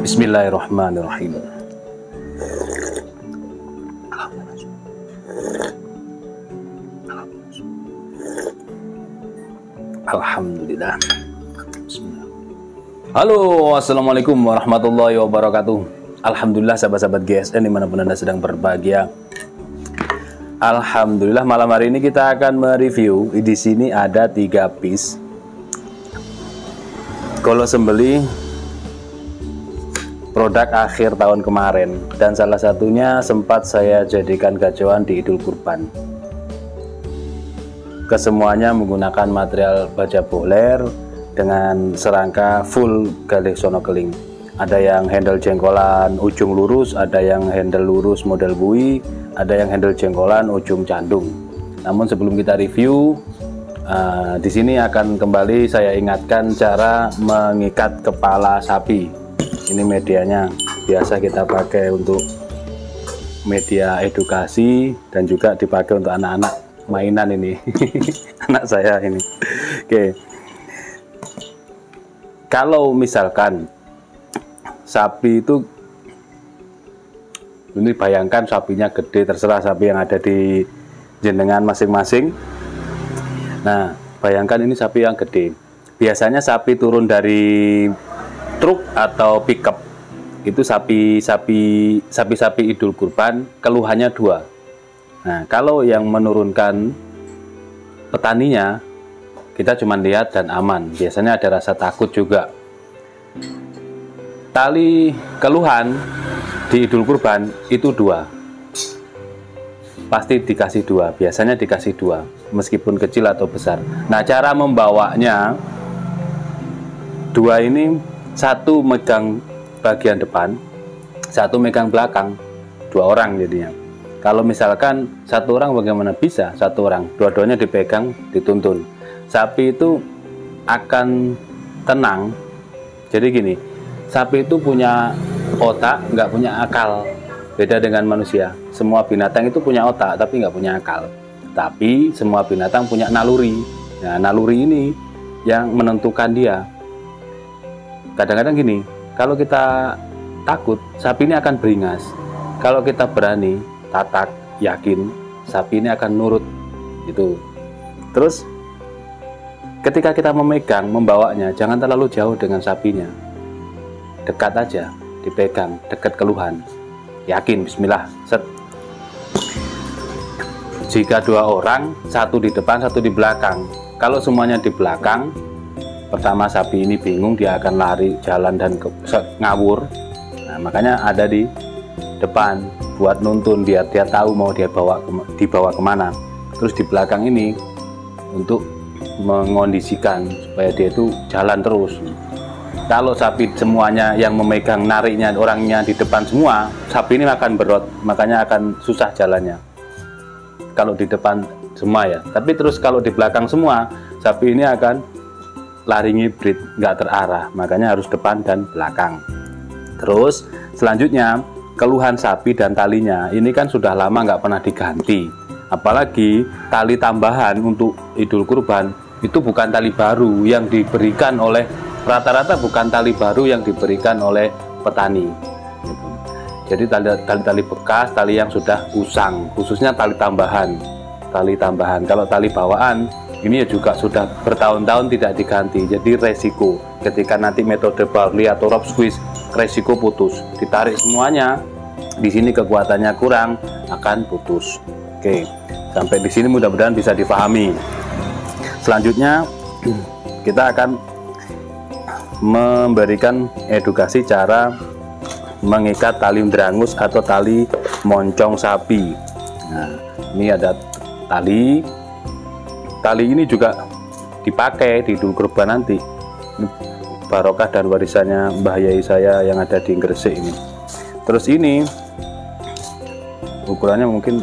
Bismillahirrahmanirrahim. Alhamdulillah. Bismillah. Halo, assalamualaikum warahmatullahi wabarakatuh. Alhamdulillah sahabat-sahabat GSN dimanapun Anda sedang berbahagia. Alhamdulillah malam hari ini kita akan mereview. Di sini ada 3 piece kolo sembeli produk akhir tahun kemarin, dan salah satunya sempat saya jadikan gacauan di Idul Kurban. Kesemuanya menggunakan material baja boler dengan serangka full galih sonokeling. Ada yang handle jengkolan ujung lurus, ada yang handle lurus model bui, ada yang handle jengkolan ujung candung. Namun sebelum kita review, di sini akan kembali saya ingatkan cara mengikat kepala sapi. Ini medianya biasa kita pakai untuk media edukasi dan juga dipakai untuk anak-anak mainan ini. Anak saya ini. Oke. Kalau misalkan sapi itu, ini bayangkan sapinya gede, terserah sapi yang ada di jenengan masing-masing. Nah, bayangkan ini sapi yang gede. Biasanya sapi turun dari truk atau pickup itu sapi-sapi Idul Kurban keluhannya 2. Nah, kalau yang menurunkan petaninya, kita cuma lihat dan aman. Biasanya ada rasa takut juga. Tali keluhan di Idul Kurban itu 2. Pasti dikasih 2. Biasanya dikasih 2, meskipun kecil atau besar. Nah, cara membawanya 2 ini, 1 megang bagian depan, 1 megang belakang, 2 orang jadinya. Kalau misalkan 1 orang bagaimana bisa? 1 orang, dua-duanya dipegang, dituntun. Sapi itu akan tenang. Jadi gini, sapi itu punya otak, nggak punya akal. Beda dengan manusia. Semua binatang itu punya otak, tapi nggak punya akal. Tapi semua binatang punya naluri. Nah, naluri ini yang menentukan dia. Kadang-kadang gini, kalau kita takut, sapi ini akan beringas. Kalau kita berani, tatak, yakin, sapi ini akan nurut. Gitu. Terus, ketika kita memegang, membawanya, jangan terlalu jauh dengan sapinya. Dekat aja, dipegang, dekat keluhan. Yakin, bismillah, set. Jika 2 orang, 1 di depan, 1 di belakang. Kalau semuanya di belakang, pertama sapi ini bingung, dia akan lari jalan dan ngawur. Nah, makanya ada di depan buat nuntun, biar dia tahu mau dia dibawa kemana. Terus di belakang ini untuk mengondisikan supaya dia itu jalan terus. Kalau sapi semuanya yang memegang nariknya, orangnya di depan semua, sapi ini akan berot, makanya akan susah jalannya. Kalau di depan semua ya, tapi terus kalau di belakang semua, sapi ini akan lari ngibrit, nggak terarah, makanya harus depan dan belakang. Terus selanjutnya keluhan sapi dan talinya ini kan sudah lama nggak pernah diganti, apalagi tali tambahan untuk Idul Kurban itu bukan tali baru yang diberikan oleh, rata-rata bukan tali baru yang diberikan oleh petani gitu. Jadi tali-tali bekas, tali yang sudah usang, khususnya tali tambahan. Kalau tali bawaan ini juga sudah bertahun-tahun tidak diganti, jadi resiko ketika nanti metode Barley atau rope squeeze, resiko putus, ditarik semuanya, di sini kekuatannya kurang, akan putus. Oke, sampai di sini mudah-mudahan bisa dipahami. Selanjutnya kita akan memberikan edukasi cara mengikat tali drangus atau tali moncong sapi. Nah, ini ada tali ini juga dipakai di Idul Kurban nanti. Ini barokah dan warisannya Mbah Yai saya yang ada di Gresik ini. Terus ini ukurannya mungkin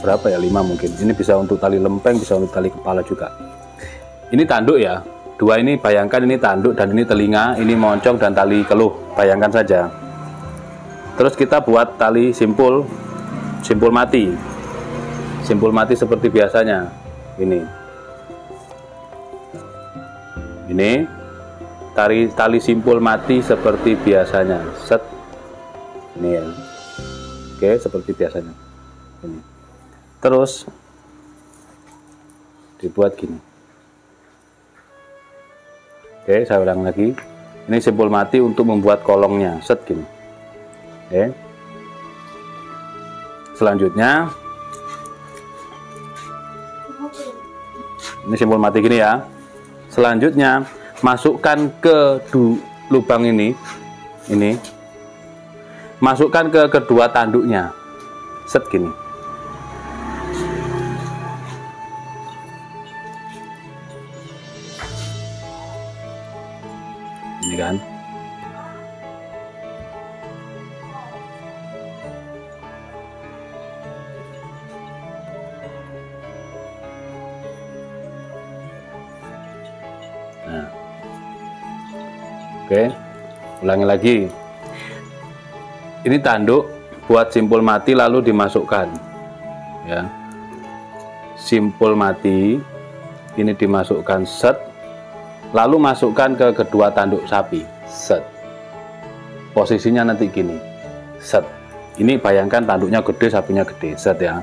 berapa ya, 5 mungkin. Ini bisa untuk tali lempeng, bisa untuk tali kepala juga. Ini tanduk ya, dua ini bayangkan, ini tanduk dan ini telinga, ini moncong dan tali keluh, bayangkan saja. Terus kita buat tali simpul mati seperti biasanya. Ini tali simpul mati seperti biasanya, set ini ya. Oke, seperti biasanya ini. Terus dibuat gini. Oke, saya ulang lagi. Ini simpul mati untuk membuat kolongnya, set gini. Oke. Selanjutnya ini simpul mati gini ya. Selanjutnya masukkan ke lubang ini, masukkan ke kedua tanduknya, set gini. Ini kan. Nah. Oke, ulangi lagi. Ini tanduk buat simpul mati lalu dimasukkan ya. Simpul mati ini dimasukkan, set, lalu masukkan ke kedua tanduk sapi, set. Posisinya nanti gini, set. Ini bayangkan tanduknya gede, sapinya gede, set ya.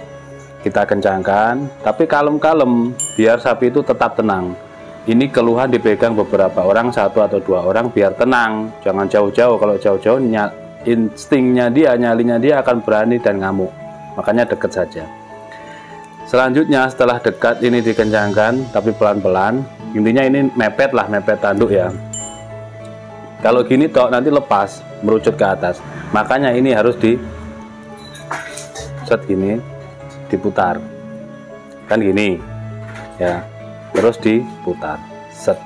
Kita kencangkan, tapi kalem-kalem biar sapi itu tetap tenang. Ini keluhan dipegang beberapa orang, 1 atau 2 orang, biar tenang, jangan jauh-jauh. Kalau jauh-jauh instingnya dia, nyalinya dia akan berani dan ngamuk, makanya dekat saja. Selanjutnya setelah dekat ini dikencangkan tapi pelan-pelan, intinya ini mepet tanduk ya. Kalau gini toh nanti lepas merucut ke atas, makanya ini harus di set gini, diputar kan gini ya, terus diputar, set,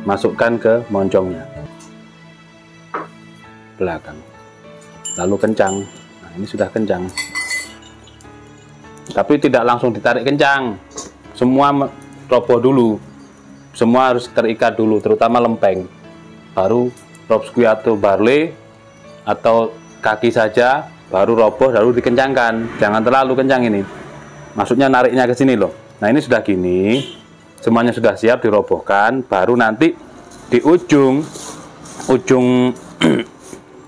masukkan ke moncongnya belakang, lalu kencang. Nah, ini sudah kencang, tapi tidak langsung ditarik kencang, semua roboh dulu, semua harus terikat dulu, terutama lempeng, baru rope squeeze atau barley atau kaki saja, baru roboh, baru dikencangkan. Jangan terlalu kencang ini, maksudnya nariknya ke sini loh. Nah ini sudah gini, semuanya sudah siap dirobohkan, baru nanti di ujung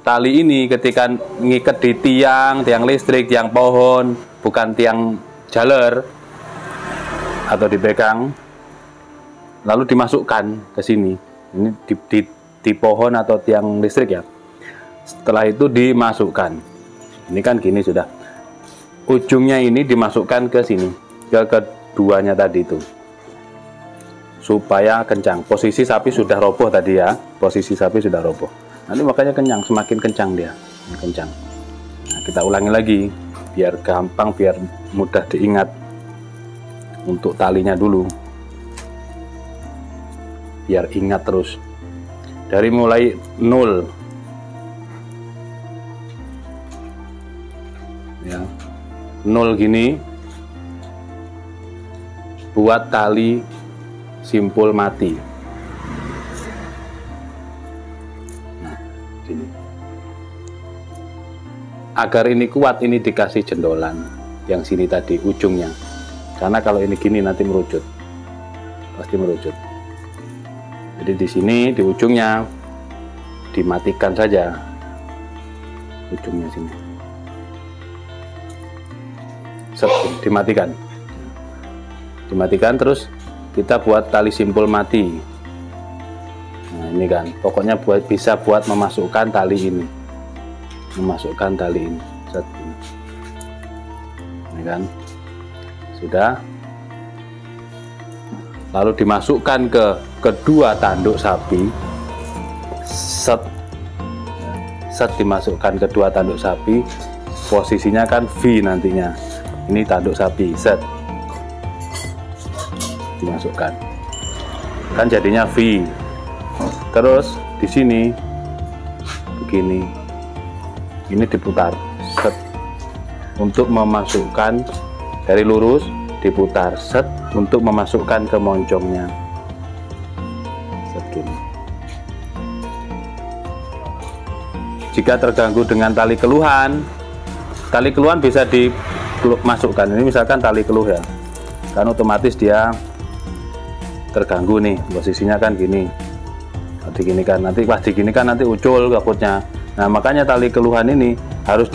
tali ini ketika ngikat di tiang listrik, tiang pohon, bukan tiang jaler, atau dipegang lalu dimasukkan ke sini. Ini di pohon atau tiang listrik ya. Setelah itu dimasukkan. Ini kan gini sudah. Ujungnya ini dimasukkan ke sini, ke keduanya tadi itu. Supaya kencang. Posisi sapi sudah roboh tadi ya. Posisi sapi sudah roboh. Nanti makanya kencang, semakin kencang dia. Kencang. Nah, kita ulangi lagi biar gampang, biar mudah diingat. Untuk talinya dulu. Biar ingat terus. Dari mulai 0 ya, 0 gini, buat tali simpul mati. Nah, sini. agar ini kuat, ini dikasih jendolan yang sini tadi ujungnya, karena kalau ini gini nanti merucut, pasti merucut. Jadi di sini di ujungnya dimatikan saja, ujungnya sini dimatikan, terus kita buat tali simpul mati. Nah ini kan pokoknya bisa buat memasukkan tali ini, set ini kan sudah, lalu dimasukkan ke kedua tanduk sapi, set dimasukkan kedua tanduk sapi, posisinya kan V nantinya, ini tanduk sapi, set dimasukkan kan jadinya V. Terus di sini begini, ini diputar, set untuk memasukkan dari lurus, diputar, set untuk memasukkan ke moncongnya, set gini. Jika terganggu dengan tali keluhan bisa dimasukkan. Ini misalkan tali keluh ya, kan otomatis dia terganggu nih, posisinya kan gini, diginikan, nanti pas diginikan nanti ucul kaputnya. Nah makanya tali keluhan ini harus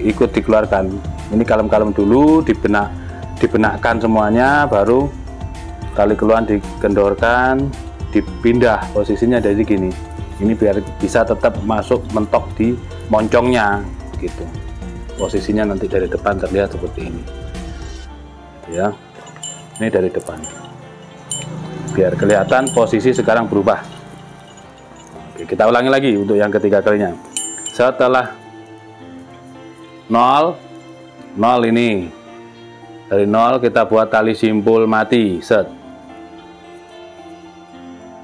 ikut dikeluarkan. Ini kalem-kalem dulu, dibenakkan semuanya, baru tali keluhan dikendorkan, dipindah posisinya dari gini. Ini biar bisa tetap masuk mentok di moncongnya gitu. Posisinya nanti dari depan terlihat seperti ini ya, ini dari depan biar kelihatan posisi sekarang berubah. Oke, kita ulangi lagi untuk yang ketiga kalinya. Setelah 0 ini, dari 0 kita buat tali simpul mati, set,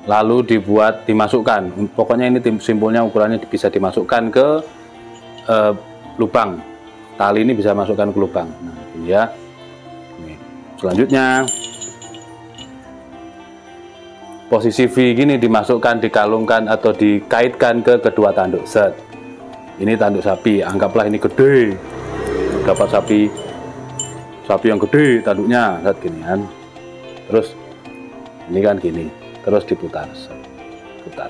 lalu dimasukkan, pokoknya ini simpulnya ukurannya bisa dimasukkan ke lubang, tali ini bisa masukkan ke lubang. Nah ini ya. Selanjutnya posisi V gini dimasukkan, dikalungkan atau dikaitkan ke kedua tanduk, set. Ini tanduk sapi, anggaplah ini gede, dapat sapi yang gede tanduknya, set gini kan. Terus ini kan gini, terus diputar, set. Putar,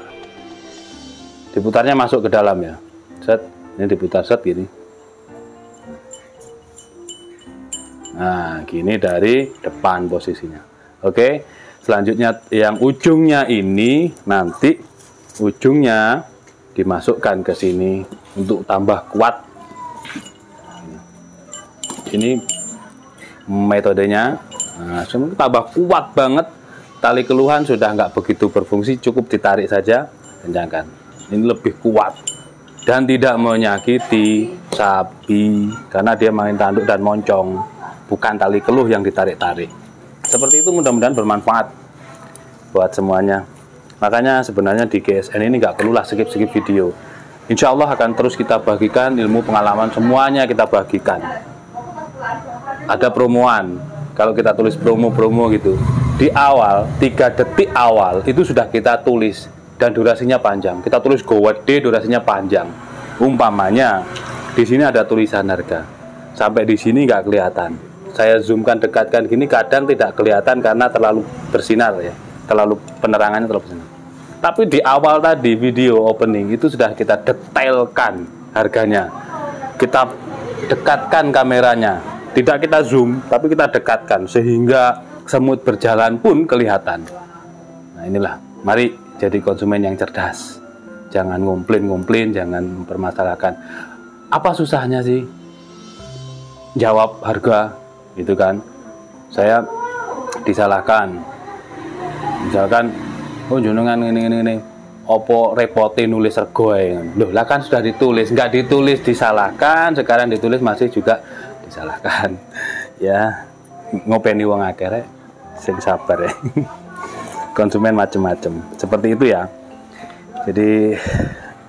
diputarnya masuk ke dalam ya, set. Ini diputar, set gini. Nah gini dari depan posisinya. Oke. Selanjutnya yang ujungnya ini, nanti ujungnya dimasukkan ke sini untuk tambah kuat. Ini metodenya. Nah, tambah kuat banget. Tali keluhan sudah nggak begitu berfungsi, cukup ditarik saja, kencangkan. Ini lebih kuat dan tidak menyakiti sapi karena dia main tanduk dan moncong, bukan tali keluh yang ditarik-tarik. Seperti itu, mudah-mudahan bermanfaat buat semuanya. Makanya sebenarnya di GSN ini nggak perlulah skip-skip video. Insya Allah akan terus kita bagikan ilmu pengalaman, semuanya kita bagikan. Ada promoan, kalau kita tulis promo-promo gitu, di awal 3 detik awal itu sudah kita tulis dan durasinya panjang. Kita tulis gowede, durasinya panjang. Umpamanya di sini ada tulisan harga, sampai di sini nggak kelihatan. Saya zoomkan, dekatkan gini, kadang tidak kelihatan karena terlalu bersinar ya, terlalu penerangannya terlalu bersinar. Tapi di awal tadi video opening itu sudah kita detailkan harganya, kita dekatkan kameranya, tidak kita zoom tapi kita dekatkan sehingga semut berjalan pun kelihatan. Nah inilah, mari jadi konsumen yang cerdas, jangan ngumplin, jangan mempermasalahkan. Apa susahnya sih jawab harga? Itu kan saya disalahkan, misalkan oh jenengan ini opo repotin nulis regoe, loh lah kan sudah ditulis, nggak ditulis disalahkan, sekarang ditulis masih juga disalahkan. Ya ngopeni wong akeh rek, sing sabar ya. Konsumen macem-macem seperti itu ya. Jadi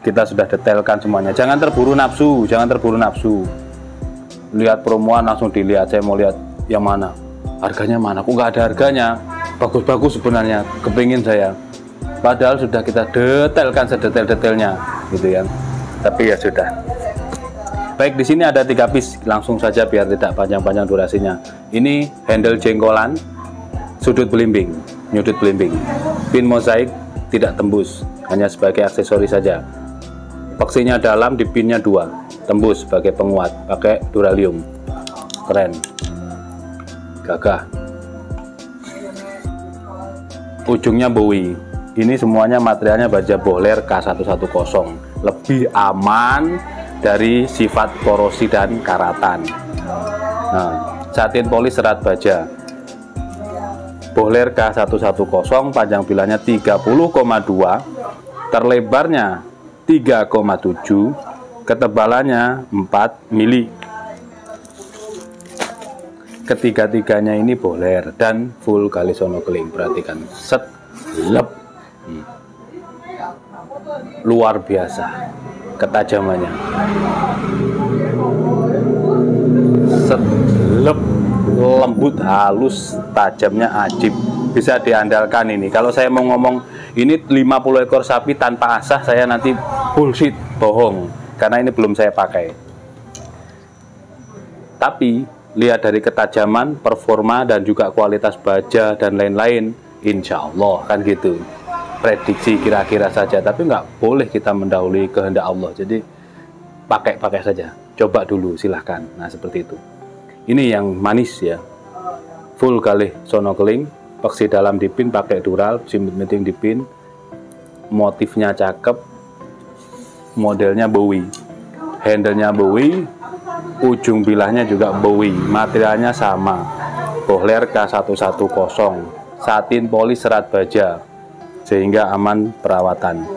kita sudah detailkan semuanya, jangan terburu nafsu. Lihat promoan langsung dilihat, saya mau lihat yang mana, harganya mana, kok nggak ada harganya, bagus-bagus sebenarnya, kepingin saya, padahal sudah kita detailkan sedetail-detailnya gitu ya. Tapi ya sudah, Baik, di sini ada 3 piece, langsung saja biar tidak panjang-panjang durasinya. Ini handle jengkolan, sudut belimbing, nyudut belimbing. Pin mozaik tidak tembus, hanya sebagai aksesoris saja. Peksinya dalam, di pinnya 2, tembus sebagai penguat, pakai duralium. Keren, gagah. Ujungnya Bowie. Ini semuanya materialnya baja Bohler K110, lebih aman dari sifat korosi dan karatan. Nah, satin polis serat baja Bohler K110, panjang bilahnya 30,2, terlebarnya 3,7, ketebalannya 4 mili. Ketiga-tiganya ini Bohler dan full Galisono-Keling. Perhatikan, set, lep. Luar biasa ketajamannya, set, lep, lembut, halus, tajamnya ajib, bisa diandalkan. Ini kalau saya mau ngomong ini 50 ekor sapi tanpa asah, saya nanti bullshit, bohong, karena ini belum saya pakai. Tapi lihat dari ketajaman, performa, dan juga kualitas baja dan lain-lain, insya Allah kan gitu. Prediksi kira-kira saja, tapi nggak boleh kita mendahului kehendak Allah. Jadi pakai saja, coba dulu silahkan. Nah seperti itu. Ini yang manis ya, full Galisono-Keling, peksi dalam dipin, pakai dural, simit meeting dipin, motifnya cakep, modelnya Bowie, handlenya Bowie, ujung bilahnya juga Bowie, materialnya sama, Bohler K110, satin polis serat baja, sehingga aman perawatan.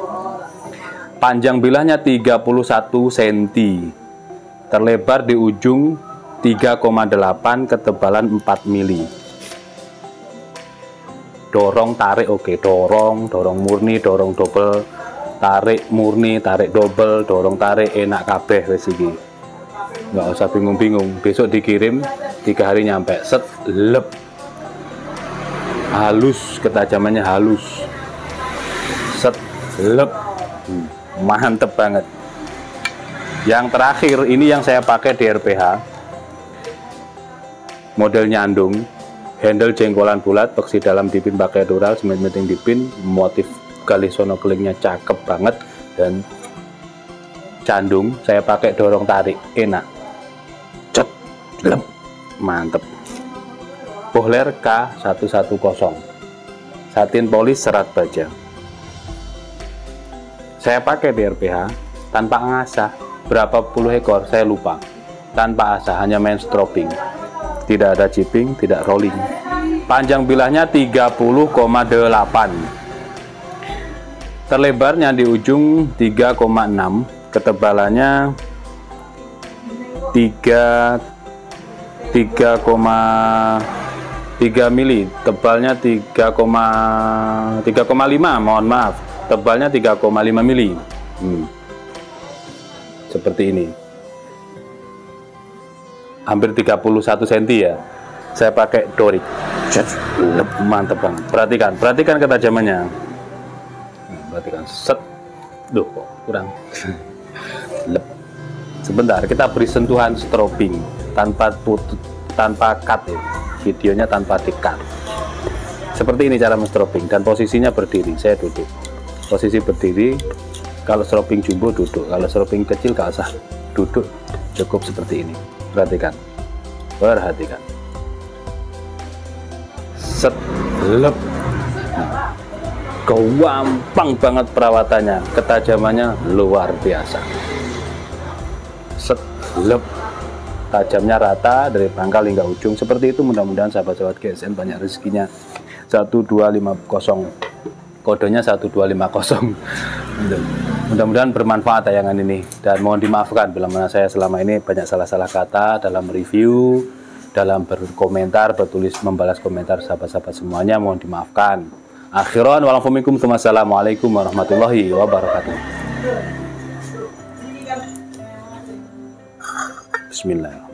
Panjang bilahnya 31 cm, terlebar di ujung 3,8, ketebalan 4 mili. Dorong tarik oke, dorong murni, dorong double, tarik murni, tarik double, dorong tarik enak kabeh wis iki. Nggak usah bingung-bingung, besok dikirim 3 hari nyampe, set, lep, halus, ketajamannya halus, set, lep, mantep banget. Yang terakhir ini yang saya pakai di RPH, model nyandung, handle jengkolan bulat, peksi dalam dipin pakai dural, simit meeting dipin, motif Galisono-Kelingnya cakep banget, dan candung saya pakai dorong tarik, enak, cet, lep, mantep. Bohler K110, satin polis serat baja. Saya pakai di RPH tanpa ngasah, berapa puluh ekor saya lupa, tanpa asah, hanya main stropping, tidak ada chipping, tidak rolling. Panjang bilahnya 30,8, terlebarnya di ujung 3,6, ketebalannya 3,3 mili, tebalnya 3,5, mohon maaf, tebalnya 3,5 mili. Seperti ini, hampir 31 cm ya. Saya pakai dorik, mantep banget. Perhatikan ketajamannya. Perhatikan, set, duh kok kurang. Lep. Sebentar, kita beri sentuhan stropping tanpa cut ya. Videonya tanpa di-cut. Seperti ini cara men-stropping, dan posisinya berdiri. Saya duduk. Posisi berdiri. Kalau stropping jumbo duduk, kalau stropping kecil gak usah duduk, cukup seperti ini. Perhatikan. Set, lep. Gampang banget perawatannya, ketajamannya luar biasa. Set, lep. Tajamnya rata dari pangkal hingga ujung. Seperti itu, mudah-mudahan sahabat-sahabat GSM banyak rezekinya. 1250, kodenya 1250. Mudah-mudahan bermanfaat tayangan ini, dan mohon dimaafkan bila mana saya selama ini banyak salah-salah kata dalam review, dalam berkomentar, membalas komentar sahabat-sahabat semuanya, mohon dimaafkan. Akhiran walafumikum, wassalamualaikum warahmatullahi wabarakatuh. Bismillah.